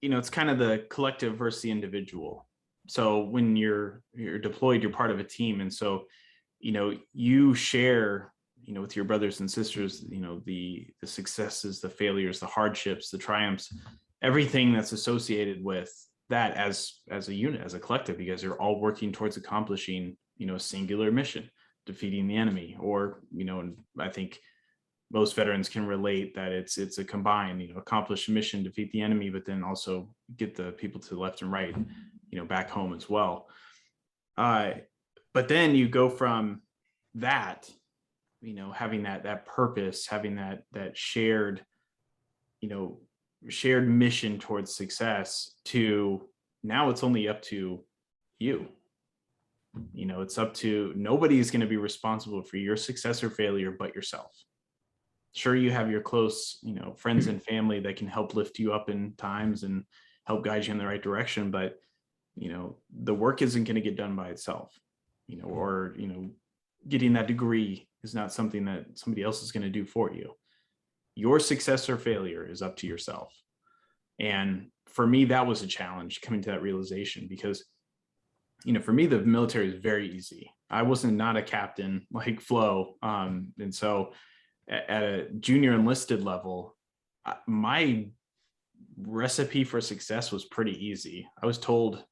it's kind of the collective versus the individual. So when you're deployed, you're part of a team, and so you share with your brothers and sisters, the successes, the failures, the hardships, the triumphs, everything that's associated with that as a unit, as a collective. You guys are all working towards accomplishing a singular mission, defeating the enemy, or and I think most veterans can relate that it's a combined, accomplish a mission, defeat the enemy, but then also get the people to the left and right, back home as well. But then you go from that, having that purpose, having that shared, shared mission towards success, to now it's only up to you. It's up to, nobody's going to be responsible for your success or failure but yourself. Sure, you have your close, friends and family that can help lift you up in times and help guide you in the right direction, but the work isn't going to get done by itself. Or getting that degree is not something that somebody else is going to do for you. Your success or failure is up to yourself. And for me, that was a challenge, coming to that realization, because for me, the military is very easy. I wasn't not a captain like Flo, and so at a junior enlisted level, my recipe for success was pretty easy. I was told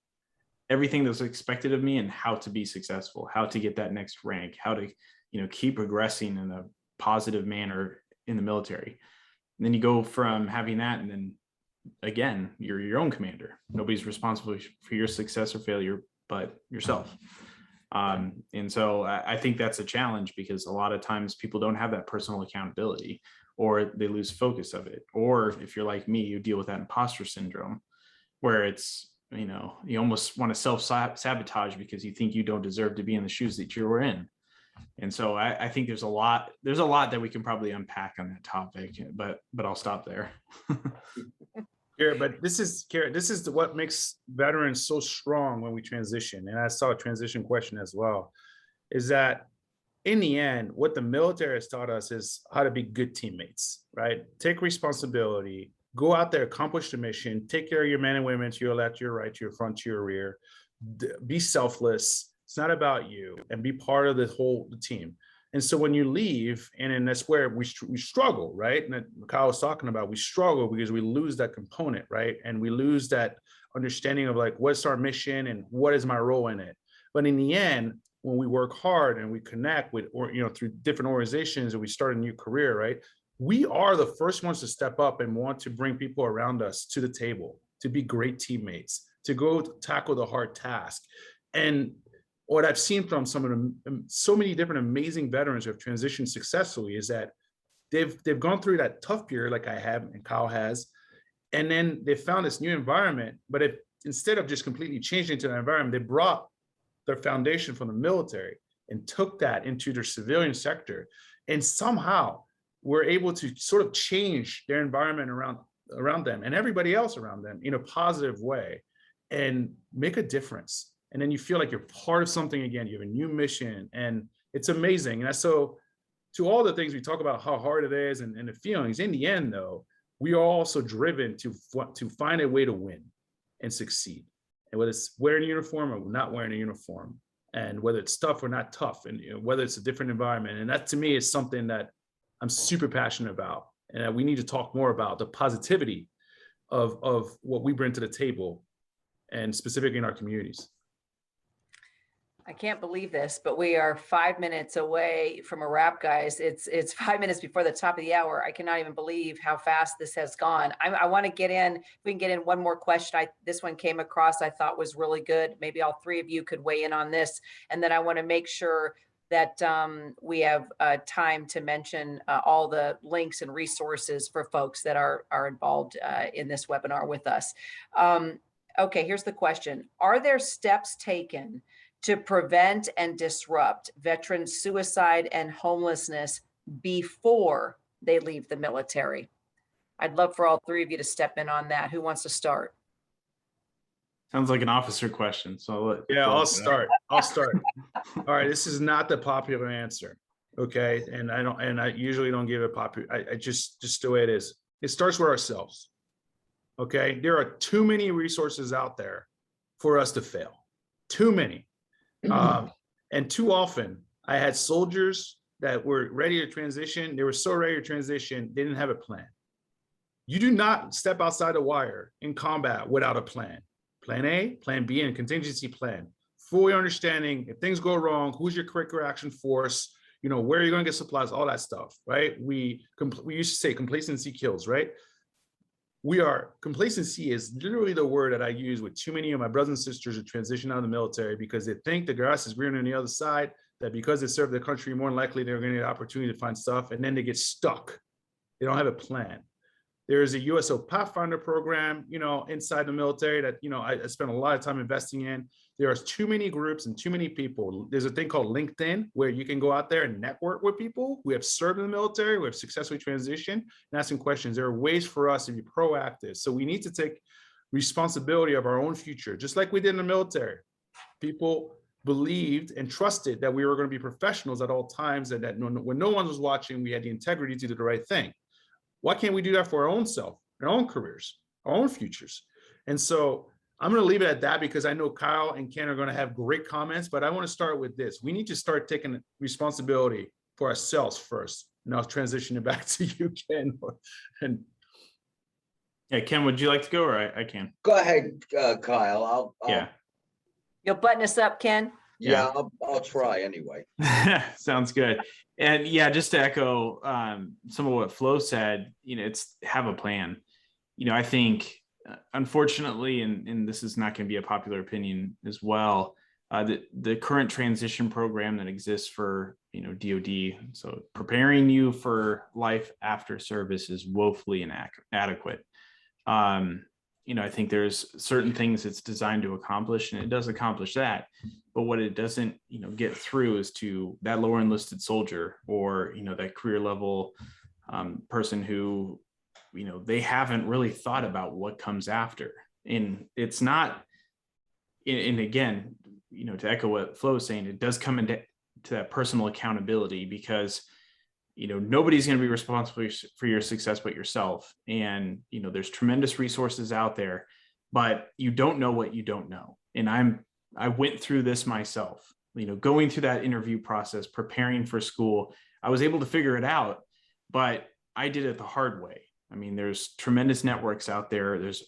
everything that was expected of me and how to be successful, how to get that next rank, how to, keep progressing in a positive manner in the military. And then you go from having that, and then again, you're your own commander. Nobody's responsible for your success or failure but yourself. And so I think that's a challenge, because a lot of times people don't have that personal accountability, or they lose focus of it. Or if you're like me, you deal with that imposter syndrome, where it's, you almost want to self-sabotage because you think you don't deserve to be in the shoes that you were in. And so I think there's a lot that we can probably unpack on that topic, but I'll stop there. Yeah, but this is what makes veterans so strong when we transition. And I saw a transition question as well, is that in the end, what the military has taught us is how to be good teammates, right? Take responsibility, go out there, accomplish the mission, take care of your men and women to your left, to your right, to your front, to your rear, be selfless. It's not about you, and be part of the team. And so when you leave, and then that's where we struggle, right? And Kyle was talking about, we struggle because we lose that component, right? And we lose that understanding of like, what's our mission and what is my role in it? But in the end, when we work hard and we connect with, or through different organizations, and we start a new career, right? We are the first ones to step up and want to bring people around us to the table, to be great teammates, to go tackle the hard task. And what I've seen from so many different amazing veterans who have transitioned successfully is that they've gone through that tough period, like I have and Kyle has, and then they found this new environment. But instead of just completely changing into that environment, they brought their foundation from the military and took that into their civilian sector, and somehow were able to sort of change their environment around them and everybody else around them in a positive way, and make a difference. And then you feel like you're part of something again. You have a new mission, and it's amazing. And so to all the things we talk about, how hard it is and the feelings, in the end, though, we are also driven to find a way to win and succeed. And whether it's wearing a uniform or not wearing a uniform, and whether it's tough or not tough, and whether it's a different environment. And that to me is something that I'm super passionate about. And that we need to talk more about the positivity of what we bring to the table, and specifically in our communities. I can't believe this, but we are 5 minutes away from a wrap, guys. It's 5 minutes before the top of the hour. I cannot even believe how fast this has gone. I want to get in, if we can get in one more question. This one came across, I thought was really good. Maybe all three of you could weigh in on this. And then I want to make sure that we have time to mention all the links and resources for folks that are involved in this webinar with us. Okay, here's the question. Are there steps taken to prevent and disrupt veteran suicide and homelessness before they leave the military? I'd love for all three of you to step in on that. Who wants to start? Sounds like an officer question. So I'll let Yeah, Flo I'll go. start. All right, this is not the popular answer. Okay. And I usually don't give a popular, I just the way it is. It starts with ourselves. Okay. There are too many resources out there for us to fail. Too many. And too often I had soldiers that were ready to transition. They were so ready to transition, they didn't have a plan. You do not step outside the wire in combat without a plan. Plan A, plan B, and contingency plan. Fully understanding if things go wrong, who's your quick reaction force, where are you going to get supplies, all that stuff, right? We used to say complacency kills, right? Complacency is literally the word that I use with too many of my brothers and sisters who transition out of the military because they think the grass is greener on the other side, that because they serve their country, more than likely they're going to get an opportunity to find stuff, and then they get stuck. They don't have a plan. There's a USO Pathfinder program, inside the military that, I spent a lot of time investing in. There are too many groups and too many people. There's a thing called LinkedIn where you can go out there and network with people who have served in the military, who have successfully transitioned and asking questions. There are ways for us to be proactive. So we need to take responsibility of our own future, just like we did in the military. People believed and trusted that we were going to be professionals at all times, and that when no one was watching, we had the integrity to do the right thing. Why can't we do that for our own self, our own careers, our own futures? And so I'm going to leave it at that because I know Kyle and Ken are going to have great comments, but I want to start with this. We need to start taking responsibility for ourselves first. And I'll transition it back to you, Ken. Yeah, Ken, would you like to go, or I can? Go ahead, Kyle. Yeah. You'll button us up, Ken? Yeah, I'll try anyway. Sounds good. And yeah, just to echo some of what Flo said, it's have a plan. I think, unfortunately, and this is not going to be a popular opinion as well, the current transition program that exists for, DOD, so preparing you for life after service is woefully inadequate. I think there's certain things it's designed to accomplish, and it does accomplish that. But what it doesn't, get through is to that lower enlisted soldier or, that career level person who, they haven't really thought about what comes after. And it's not, and again, to echo what Flo is saying, it does come into that personal accountability because, nobody's going to be responsible for your success but yourself. And, there's tremendous resources out there, but you don't know what you don't know. And I went through this myself, going through that interview process, preparing for school. I was able to figure it out, but I did it the hard way. I mean, there's tremendous networks out there. There's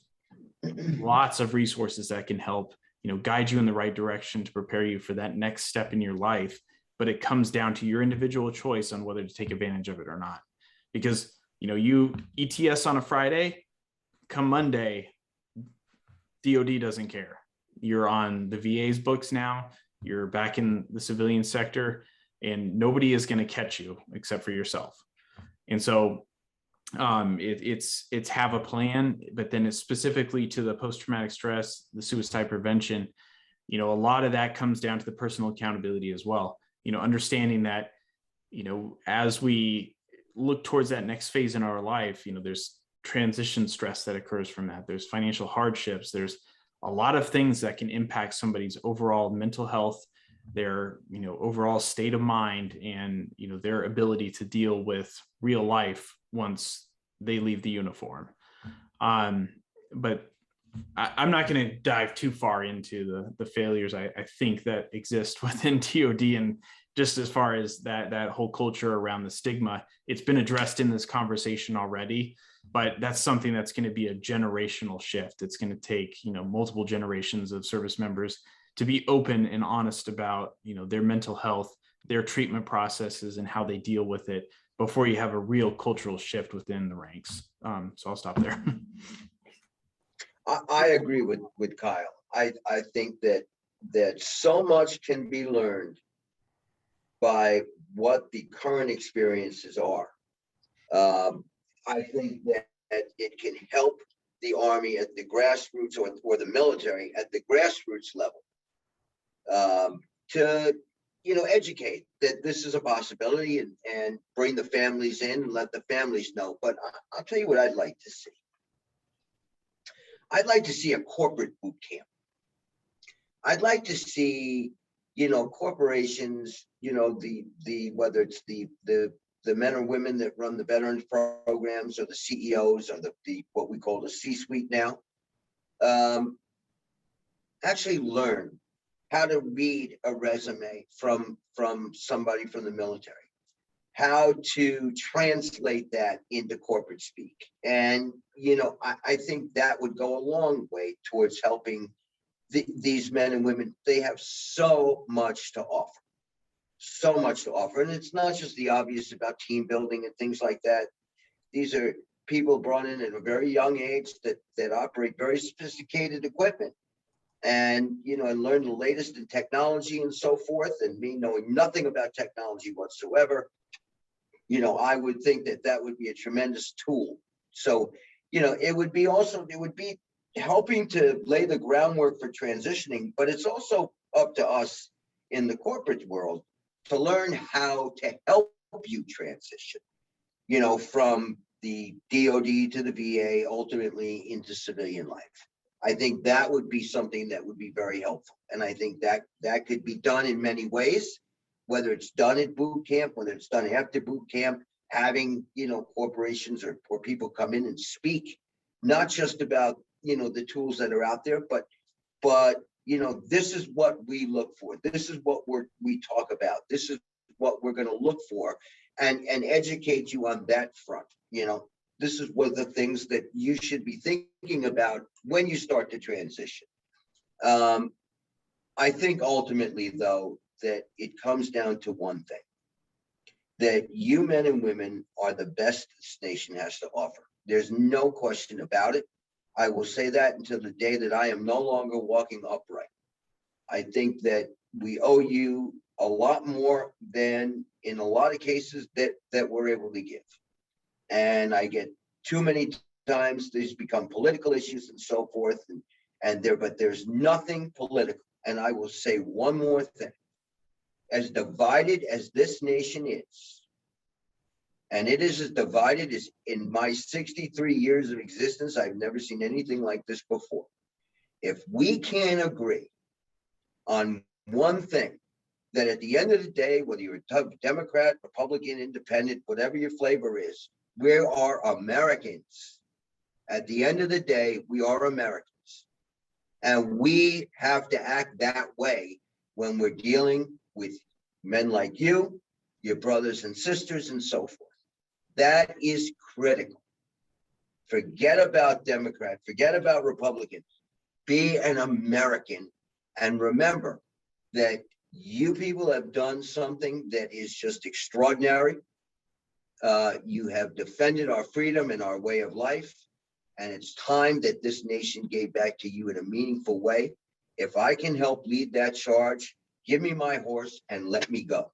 lots of resources that can help, guide you in the right direction to prepare you for that next step in your life. But it comes down to your individual choice on whether to take advantage of it or not. Because, you ETS on a Friday, come Monday, DOD doesn't care. You're on the VA's books now, you're back in the civilian sector, and nobody is going to catch you except for yourself. And so it's have a plan, but then it's specifically to the post-traumatic stress, the suicide prevention. A lot of that comes down to the personal accountability as well. Understanding that, as we look towards that next phase in our life, there's transition stress that occurs from that. There's financial hardships. There's a lot of things that can impact somebody's overall mental health, their, overall state of mind, and, their ability to deal with real life once they leave the uniform. But I'm not going to dive too far into the failures I think that exist within DOD, and just as far as that whole culture around the stigma, it's been addressed in this conversation already, but that's something that's going to be a generational shift. It's going to take, multiple generations of service members to be open and honest about, their mental health, their treatment processes, and how they deal with it before you have a real cultural shift within the ranks. So I'll stop there. I agree with Kyle. I think that so much can be learned by what the current experiences are. I think that it can help the Army at the grassroots or the military at the grassroots level to educate that this is a possibility and bring the families in and let the families know. But I'll tell you what I'd like to see. I'd like to see a corporate boot camp. I'd like to see, corporations, whether it's the men or women that run the veterans programs or the CEOs or the what we call the C-suite now, actually learn how to read a resume from somebody from the military, how to translate that into corporate speak. And, I think that would go a long way towards helping these men and women. They have so much to offer, so much to offer. And it's not just the obvious about team building and things like that. These are people brought in at a very young age that operate very sophisticated equipment. And, and learn the latest in technology and so forth. And me knowing nothing about technology whatsoever, I would think that would be a tremendous tool. So, it would be helping to lay the groundwork for transitioning, but it's also up to us in the corporate world to learn how to help you transition, from the DoD to the VA, ultimately into civilian life. I think that would be something that would be very helpful. And I think that could be done in many ways, whether it's done at boot camp, whether it's done after boot camp, having, corporations or people come in and speak, not just about, the tools that are out there, but, this is what we look for. This is what we talk about. This is what we're going to look for and educate you on that front. This is one of the things that you should be thinking about when you start to transition. I think ultimately, though, that it comes down to one thing, that you men and women are the best this nation has to offer. There's no question about it. I will say that until the day that I am no longer walking upright. I think that we owe you a lot more than in a lot of cases that we're able to give. And I get too many times these become political issues and so forth, but there's nothing political. And I will say one more thing. As divided as this nation is, and it is as divided as in my 63 years of existence, I've never seen anything like this before. If we can't agree on one thing, that at the end of the day, whether you're a Democrat, Republican, Independent, whatever your flavor is, we are Americans. At the end of the day, we are Americans. And we have to act that way when we're dealing with men like you, your brothers and sisters, and so forth. That is critical. Forget about Democrat, forget about Republican. Be an American. And remember that you people have done something that is just extraordinary. You have defended our freedom and our way of life. And it's time that this nation gave back to you in a meaningful way. If I can help lead that charge, give me my horse and let me go.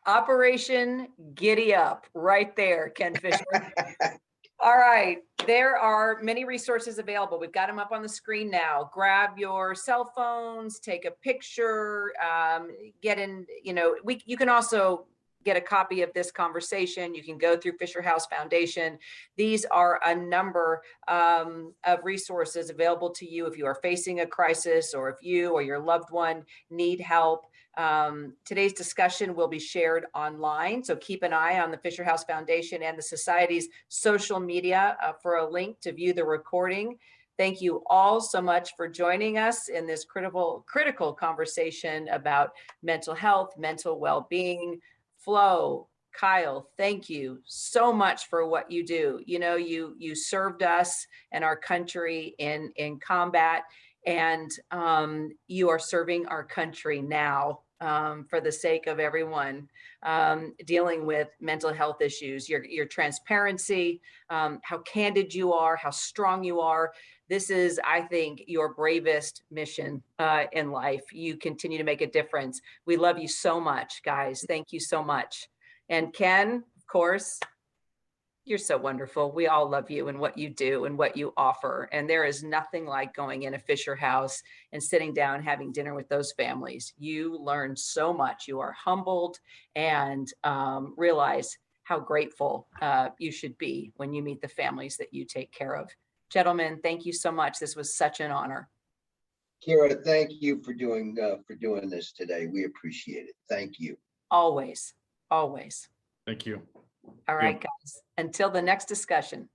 Operation Giddy Up, right there, Ken Fisher. All right, there are many resources available. We've got them up on the screen now. Grab your cell phones, take a picture, get in, you can also get a copy of this conversation. You can go through Fisher House Foundation. These are a number of resources available to you if you are facing a crisis or if you or your loved one need help. Today's discussion will be shared online, so keep an eye on the Fisher House Foundation and the Society's social media for a link to view the recording. Thank you all so much for joining us in this critical conversation about mental health, mental well-being. Flo, Kyle, thank you so much for what you do. You served us and our country in combat, and you are serving our country now for the sake of everyone dealing with mental health issues. Your transparency, how candid you are, how strong you are. This is, I think, your bravest mission in life. You continue to make a difference. We love you so much, guys. Thank you so much. And Ken, of course, You're so wonderful. We all love you and what you do and what you offer. And there is nothing like going in a Fisher House and sitting down, having dinner with those families. You learn so much. You are humbled and realize how grateful you should be when you meet the families that you take care of. Gentlemen, thank you so much. This was such an honor. Kyra, thank you for doing this today. We appreciate it. Thank you. Always, always. Thank you. All right, guys. Until the next discussion.